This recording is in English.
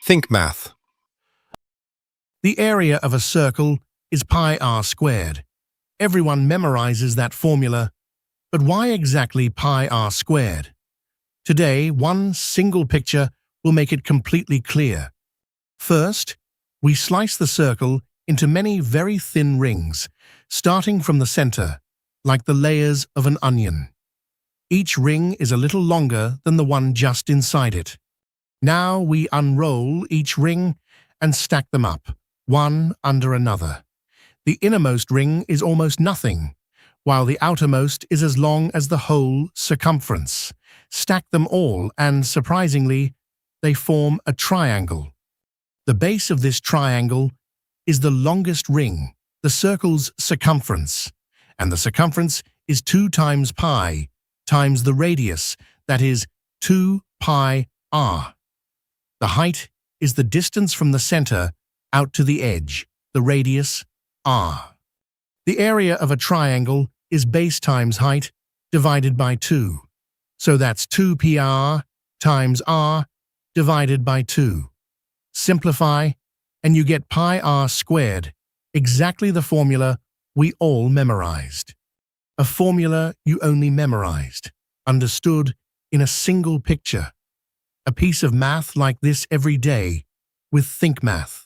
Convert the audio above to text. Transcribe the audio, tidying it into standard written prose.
Think math. The area of a circle is πr². Everyone memorizes that formula, but why exactly πr²? Today, one single picture will make it completely clear. First, we slice the circle into many very thin rings, starting from the center, like the layers of an onion. Each ring is a little longer than the one just inside it. Now we unroll each ring and stack them up, one under another. The innermost ring is almost nothing, while the outermost is as long as the whole circumference. Stack them all and, surprisingly, they form a triangle. The base of this triangle is the longest ring, the circle's circumference, and the circumference is 2 times pi times the radius, that is 2 pi r. The height is the distance from the center out to the edge, the radius r. The area of a triangle is base times height divided by 2. So that's 2 pr times r divided by 2. Simplify, and you get πr², exactly the formula we all memorized. A formula you only memorized, understood in a single picture. A piece of math like this every day with Think Math.